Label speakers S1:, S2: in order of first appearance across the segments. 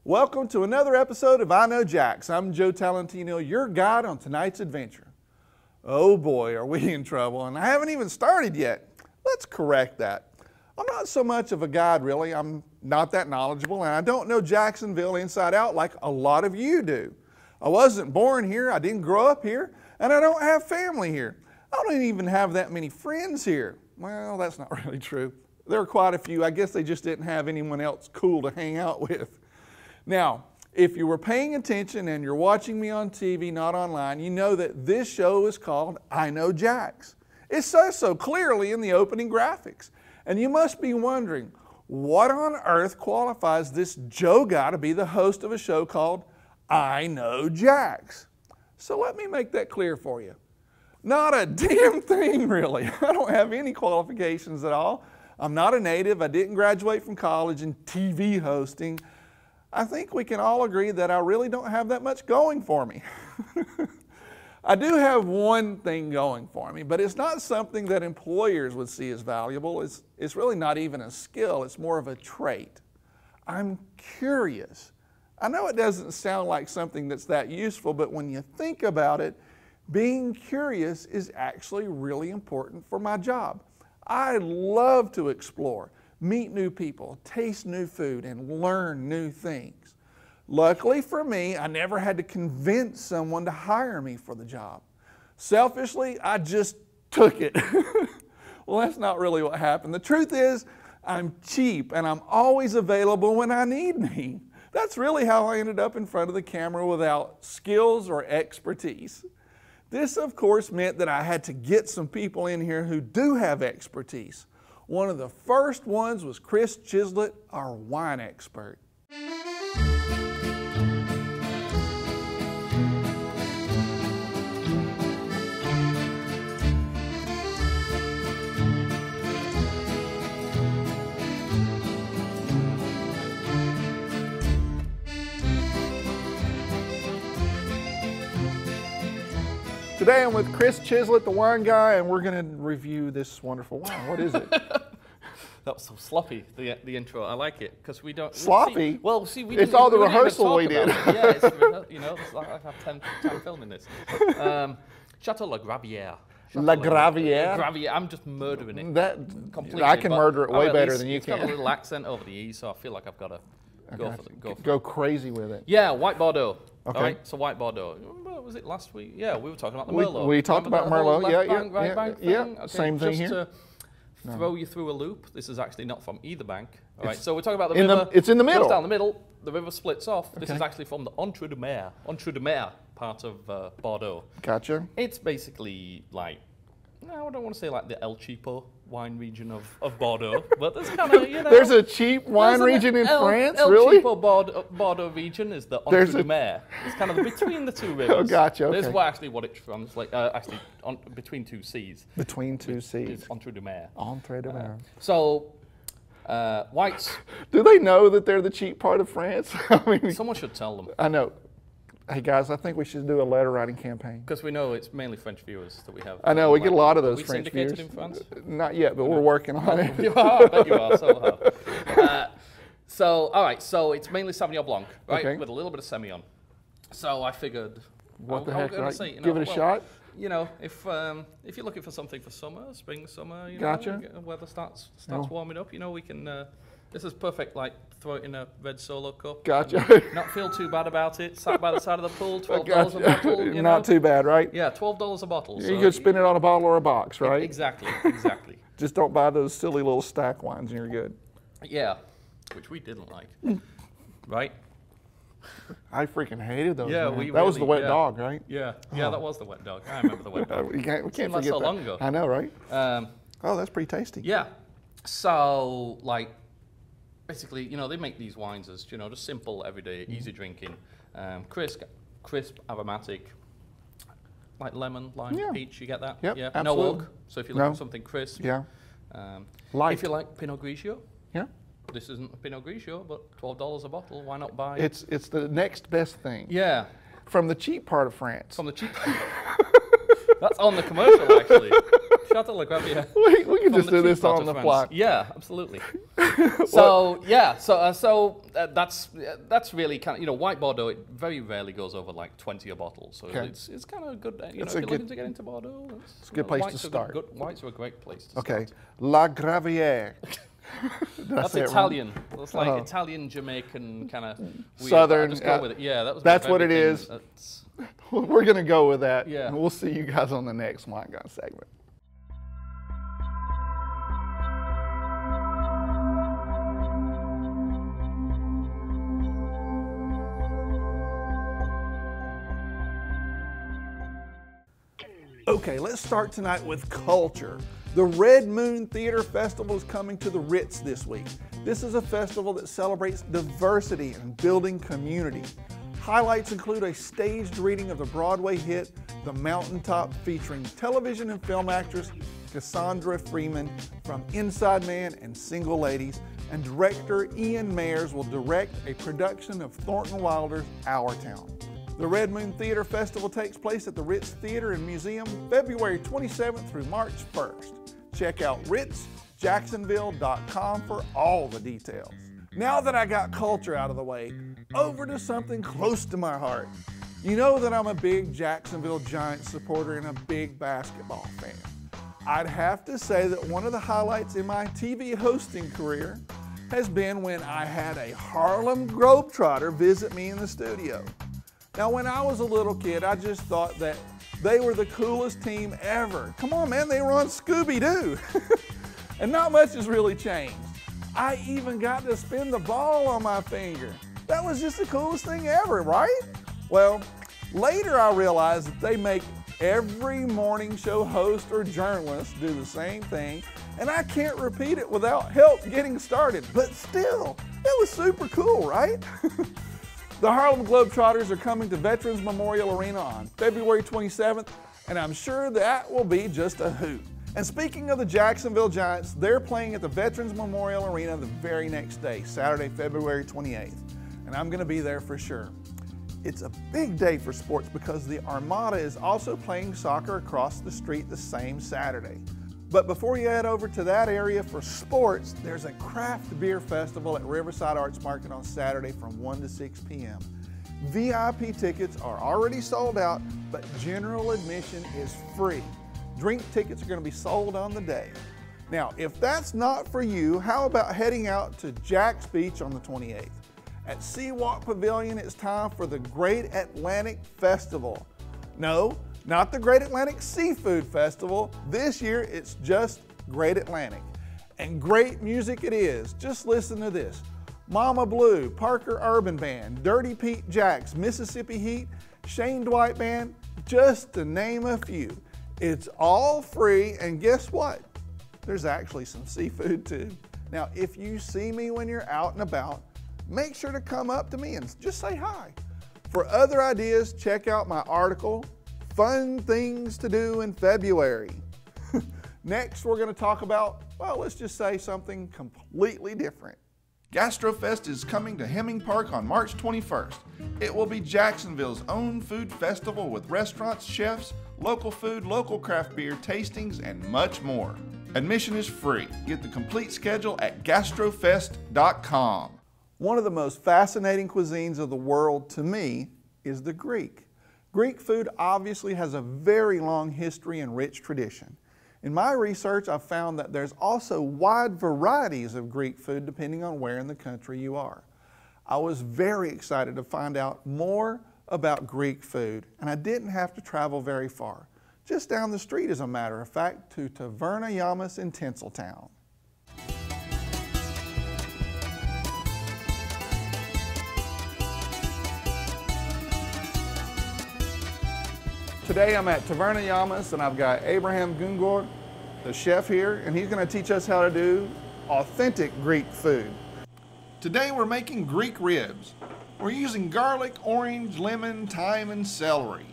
S1: Welcome to another episode of I Know Jax. I'm Joe Talentino, your guide on tonight's adventure. Oh boy, are we in trouble, and I haven't even started yet. Let's correct that. I'm not so much of a guide, really. I'm not that knowledgeable, and I don't know Jacksonville inside out like a lot of you do. I wasn't born here, I didn't grow up here, and I don't have family here. I don't even have that many friends here. Well, that's not really true. There are quite a few. I guess they just didn't have anyone else cool to hang out with. Now, if you were paying attention and you're watching me on TV, not online, you know that this show is called I Know Jax. It says so clearly in the opening graphics. And you must be wondering, what on earth qualifies this Joe guy to be the host of a show called I Know Jax? So let me make that clear for you. Not a damn thing, really. I don't have any qualifications at all. I'm not a native. I didn't graduate from college in TV hosting. I think we can all agree that I really don't have that much going for me. I do have one thing going for me, but it's not something that employers would see as valuable. It's really not even a skill. It's more of a trait. I'm curious. I know it doesn't sound like something that's that useful, but when you think about it, being curious is actually really important for my job. I love to explore, meet new people, taste new food, and learn new things. Luckily for me, I never had to convince someone to hire me for the job. Selfishly, I just took it. Well, that's not really what happened. The truth is, I'm cheap and I'm always available when I need me. That's really how I ended up in front of the camera without skills or expertise. This, of course, meant that I had to get some people in here who do have expertise. One of the first ones was Kris, our wine expert. Today I'm with Kris, the wine guy, and we're going to review this wonderful wine. What is it?
S2: That was so sloppy, the intro. I like it, because we don't...
S1: Sloppy?
S2: We
S1: it's all the rehearsal we did.
S2: Yeah, it's, you know, it's like I have 10 filming this. Chateau La Gravière.
S1: La Gravière?
S2: Gravière. I'm just murdering it.
S1: That,
S2: completely.
S1: I can murder it way better than you can.
S2: It's got a little accent over the E, so I feel like I've got to
S1: go crazy with it.
S2: Yeah, white Bordeaux.
S1: Okay.
S2: All right, so white Bordeaux. Was it last week? Yeah, we were talking about the Merlot.
S1: We talked about Merlot. Yeah.
S2: Okay,
S1: Same thing here.
S2: To throw you through a loop. This is actually not from either bank. All right, so we're talking about the river.
S1: It's in the middle.
S2: Goes down the middle. The river splits off. This is actually from the Entre de Mer part of Bordeaux.
S1: Gotcha.
S2: It's basically like, no, I don't want to say like the El Cheapo wine region of Bordeaux, but there's kind of, you know.
S1: There's a cheap wine region in France, really?
S2: El Cheapo Bordeaux region is the Entre de Mer. It's kind of between the two rivers.
S1: Oh, gotcha, okay.
S2: This is actually what it translates, actually, between two seas.
S1: Between two seas.
S2: It's Entre de Mer.
S1: Entre de Mer.
S2: So, whites.
S1: Do they know that they're the cheap part of France? I mean,
S2: someone should tell them.
S1: I know. Hey guys, I think we should do a letter writing campaign.
S2: Because we know it's mainly French viewers that we have.
S1: I know, we get a lot of those French viewers.
S2: Are we syndicated in France?
S1: Not yet, but we're working on it.
S2: You are, I bet you are, so all right, so it's mainly Sauvignon Blanc, right,
S1: okay,
S2: with a little bit of Semillon. So I figured,
S1: what the heck, right?
S2: Say, you know,
S1: give it a shot.
S2: You know, if you're looking for something for summer, spring, summer, you
S1: gotcha,
S2: know, weather starts warming up, you know, we can. This is perfect, like, throw it in a red Solo cup.
S1: Gotcha.
S2: Not feel too bad about it. Sat by the side of the pool, $12 a bottle. You know?
S1: Not too bad, right?
S2: Yeah, $12 a bottle.
S1: You could spend it on a bottle or a box, right?
S2: Exactly.
S1: Just don't buy those silly little stack wines and you're good.
S2: Yeah, which we didn't like, right?
S1: I freaking hated those.
S2: Yeah,
S1: man. That was the wet dog, right?
S2: Yeah, that was the wet dog. I remember the wet dog.
S1: we can't forget
S2: like so
S1: that.
S2: Long ago.
S1: I know, right? Oh, that's pretty tasty.
S2: Yeah. So, like, basically, you know, they make these wines as, you know, just simple, everyday, easy drinking, crisp, aromatic, like lemon, lime, peach. You get that?
S1: Yep,
S2: yeah.
S1: absolutely.
S2: No oak. So if you look for something crisp.
S1: Yeah.
S2: If you like Pinot Grigio.
S1: Yeah.
S2: This isn't a Pinot Grigio, but $12 a bottle. Why not buy?
S1: It's the next best thing.
S2: Yeah.
S1: From the cheap part of France.
S2: From the cheap. That's on the commercial, actually. Shuttler, grab your.
S1: We can just do this on the fly.
S2: Yeah, absolutely. So yeah, that's really kind of, you know, white Bordeaux. It very rarely goes over like 20 a bottle, so it's kind of good. You know, if you're looking to get into Bordeaux,
S1: it's a good place to start.
S2: Whites are a great place to start.
S1: Okay, La Gravière.
S2: That's Italian. It's like Italian, Jamaican kind of
S1: Southern.
S2: Just go with it. Yeah,
S1: that's what it is. We're gonna go with that.
S2: Yeah.
S1: We'll see you guys on the next Wine Gun segment. Okay, let's start tonight with culture. The Red Moon Theater Festival is coming to the Ritz this week. This is a festival that celebrates diversity and building community. Highlights include a staged reading of the Broadway hit The Mountaintop, featuring television and film actress Cassandra Freeman from Inside Man and Single Ladies, and director Ian Mayers will direct a production of Thornton Wilder's Our Town. The Red Moon Theater Festival takes place at the Ritz Theater and Museum February 27th through March 1st. Check out ritzjacksonville.com for all the details. Now that I got culture out of the way, over to something close to my heart. You know that I'm a big Jacksonville Giants supporter and a big basketball fan. I'd have to say that one of the highlights in my TV hosting career has been when I had a Harlem Globetrotter visit me in the studio. Now, when I was a little kid, I just thought that they were the coolest team ever. Come on, man, they were on Scooby-Doo. And not much has really changed. I even got to spin the ball on my finger. That was just the coolest thing ever, right? Well, later I realized that they make every morning show host or journalist do the same thing, and I can't repeat it without help getting started. But still, it was super cool, right? The Harlem Globetrotters are coming to Veterans Memorial Arena on February 27th, and I'm sure that will be just a hoot. And speaking of the Jacksonville Giants, they're playing at the Veterans Memorial Arena the very next day, Saturday, February 28th, and I'm going to be there for sure. It's a big day for sports because the Armada is also playing soccer across the street the same Saturday. But before you head over to that area for sports, there's a craft beer festival at Riverside Arts Market on Saturday from 1 to 6 p.m. VIP tickets are already sold out, but general admission is free. Drink tickets are going to be sold on the day. Now, if that's not for you, how about heading out to Jax Beach on the 28th? At Seawalk Pavilion, it's time for the Great Atlantic Festival. No, not the Great Atlantic Seafood Festival. This year, it's just Great Atlantic. And great music it is. Just listen to this. Mama Blue, Parker Urban Band, Dirty Pete Jax, Mississippi Heat, Shane Dwight Band, just to name a few. It's all free, and guess what? There's actually some seafood too. Now, if you see me when you're out and about, make sure to come up to me and just say hi. For other ideas, check out my article, Fun Things to Do in February. Next, we're going to talk about, well, let's just say something completely different. GastroFest is coming to Hemming Park on March 21st. It will be Jacksonville's own food festival with restaurants, chefs, local food, local craft beer, tastings, and much more. Admission is free. Get the complete schedule at gastrofest.com. One of the most fascinating cuisines of the world to me is the Greek. Greek food obviously has a very long history and rich tradition. In my research, I've found that there's also wide varieties of Greek food depending on where in the country you are. I was very excited to find out more about Greek food, and I didn't have to travel very far. Just down the street, as a matter of fact, to Taverna Yamas in Tinseltown. Today I'm at Taverna Yamas and I've got Abraham Gungor, the chef here, and he's going to teach us how to do authentic Greek food. Today we're making Greek ribs. We're using garlic, orange, lemon, thyme, and celery.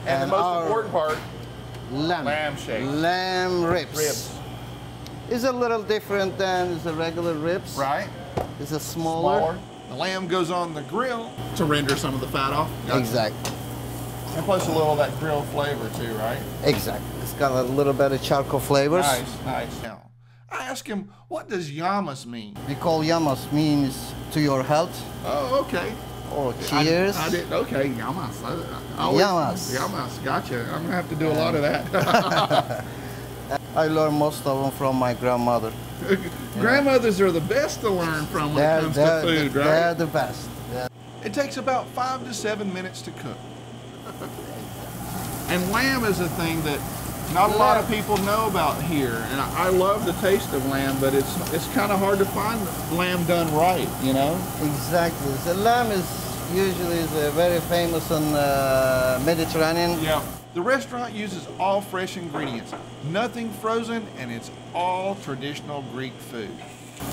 S1: And the most important part, lamb shake.
S3: Lamb ribs. It's a little different than the regular ribs.
S1: Right.
S3: It's a smaller.
S1: The lamb goes on the grill to render some of the fat off.
S3: Exactly.
S1: And plus a little of that grill flavor too, right?
S3: Exactly. It's got a little bit of charcoal flavors.
S1: Nice, nice. Now, I asked him, what does yamas mean?
S3: We call yamas means to your health.
S1: Oh, okay.
S3: Or cheers.
S1: I did, okay, yamas.
S3: Yamas.
S1: Yamas, gotcha. I'm gonna have to do a lot of that.
S3: I learned most of them from my grandmother.
S1: Grandmothers are the best to learn from when it comes to food, right?
S3: They're the best. Yeah.
S1: It takes about 5 to 7 minutes to cook. And lamb is a thing that not a lot of people know about here. And I love the taste of lamb, but it's kind of hard to find lamb done right, you know?
S3: Exactly. The lamb is usually very famous in Mediterranean.
S1: Yeah. The restaurant uses all fresh ingredients, nothing frozen, and it's all traditional Greek food.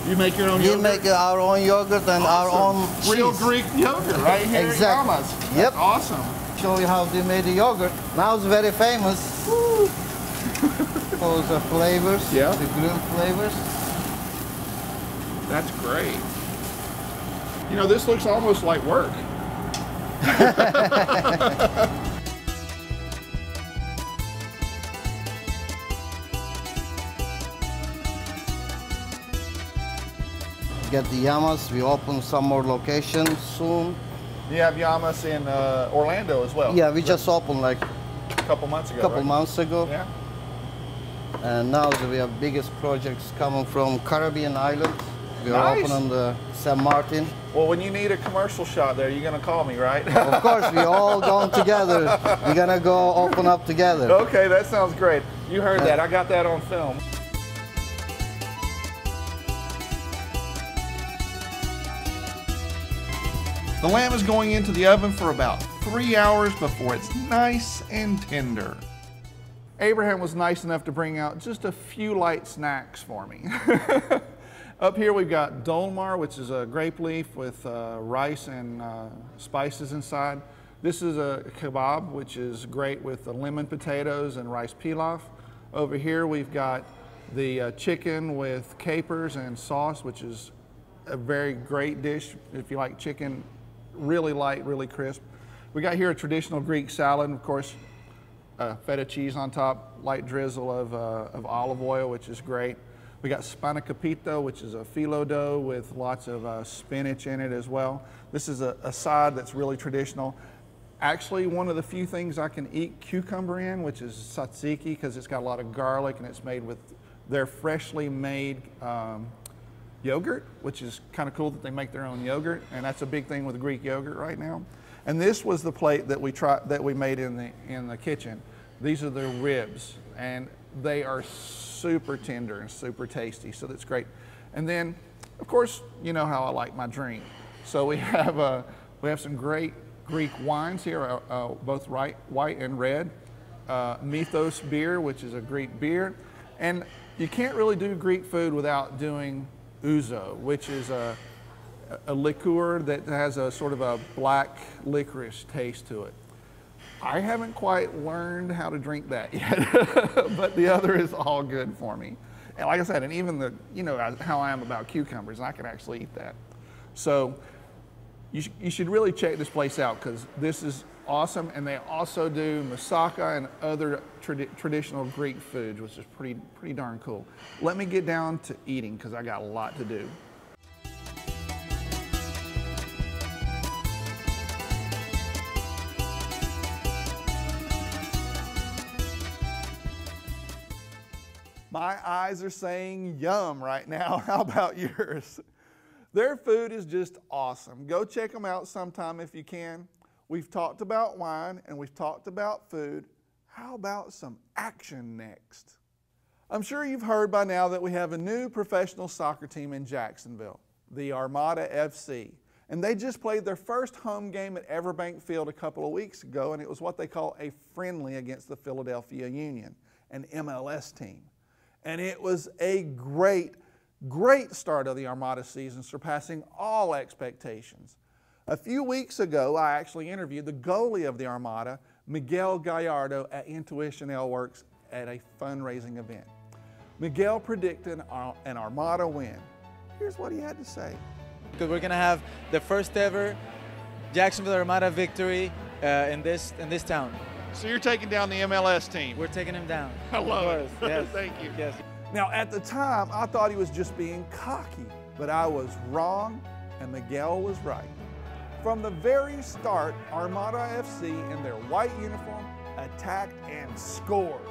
S1: You make your own yogurt?
S3: We make our own yogurt and our own cheese.
S1: Real Greek yogurt right here
S3: Exactly.
S1: at Yamas.
S3: Yep.
S1: Awesome.
S3: Show you how they made the yogurt. Now it's very famous. Those are flavors,
S1: Yeah.
S3: the grilled flavors.
S1: That's great. You know, this looks almost like work.
S3: Get the yamas. We open some more locations soon.
S1: You have Yamas in Orlando as well.
S3: Yeah, we just opened like
S1: a couple months ago.
S3: couple months ago.
S1: Yeah.
S3: And now we have biggest projects coming from Caribbean islands. We are
S1: Nice.
S3: opening the San Martin.
S1: Well, when you need a commercial shot there, you're gonna call me, right?
S3: Of course, we all going together. We're gonna go open up together.
S1: Okay, that sounds great. You heard that. I got that on film. The lamb is going into the oven for about 3 hours before it's nice and tender. Abraham was nice enough to bring out just a few light snacks for me. Up here we've got dolmar, which is a grape leaf with rice and spices inside. This is a kebab, which is great with the lemon potatoes and rice pilaf. Over here we've got the chicken with capers and sauce, which is a very great dish if you like chicken, really light, really crisp. We got here a traditional Greek salad, of course, feta cheese on top, light drizzle of olive oil, which is great. We got spanakopito, which is a phyllo dough with lots of spinach in it as well. This is a side that's really traditional. Actually, one of the few things I can eat cucumber in, which is tzatziki, because it's got a lot of garlic and it's made with their freshly made yogurt, which is kind of cool that they make their own yogurt, and that's a big thing with Greek yogurt right now. And this was the plate that we made in the kitchen. These are the ribs, and they are super tender and super tasty, so that's great. And then, of course, you know how I like my drink. So we have some great Greek wines here, both white and red. Mythos beer, which is a Greek beer, and you can't really do Greek food without doing ouzo, which is a liqueur that has a sort of a black licorice taste to it. I haven't quite learned how to drink that yet, but the other is all good for me. And like I said, and even you know how I am about cucumbers, I can actually eat that. So you should really check this place out because this is awesome. And they also do moussaka and other traditional Greek foods, which is pretty darn cool. Let me get down to eating because I got a lot to do. My eyes are saying yum right now. How about yours? Their food is just awesome. Go check them out sometime if you can. We've talked about wine and we've talked about food. How about some action next? I'm sure you've heard by now that we have a new professional soccer team in Jacksonville, the Armada FC. And they just played their first home game at Everbank Field a couple of weeks ago, and it was what they call a friendly against the Philadelphia Union, an MLS team. And it was a great start of the Armada season, surpassing all expectations. A few weeks ago, I actually interviewed the goalie of the Armada, Miguel Gallardo, at Intuition Ale Works at a fundraising event. Miguel predicted an Armada win. Here's what he had to say.
S4: We're going to have the first ever Jacksonville Armada victory in this town.
S1: So you're taking down the MLS team.
S4: We're taking him down.
S1: I love it.
S4: Of course, yes.
S1: Thank you.
S4: Yes.
S1: Now, at the time, I thought he was just being cocky, but I was wrong, and Miguel was right. From the very start, Armada FC in their white uniform attacked and scored.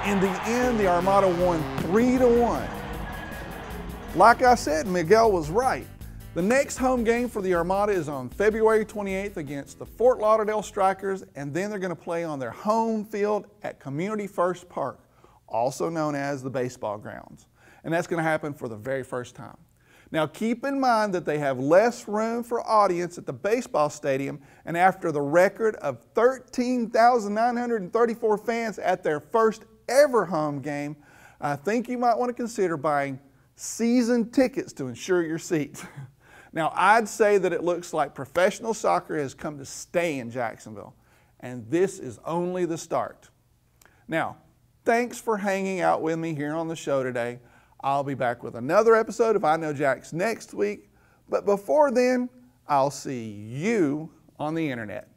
S1: In the end, the Armada won 3-1. Like I said, Miguel was right. The next home game for the Armada is on February 28th against the Fort Lauderdale Strikers, and then they're going to play on their home field at Community First Park, also known as the baseball grounds. And that's going to happen for the very first time. Now keep in mind that they have less room for audience at the baseball stadium, and after the record of 13,934 fans at their first ever home game, I think you might want to consider buying season tickets to ensure your seats. Now I'd say that it looks like professional soccer has come to stay in Jacksonville, and this is only the start. Now, thanks for hanging out with me here on the show today. I'll be back with another episode of I Know Jax next week, but before then, I'll see you on the internet.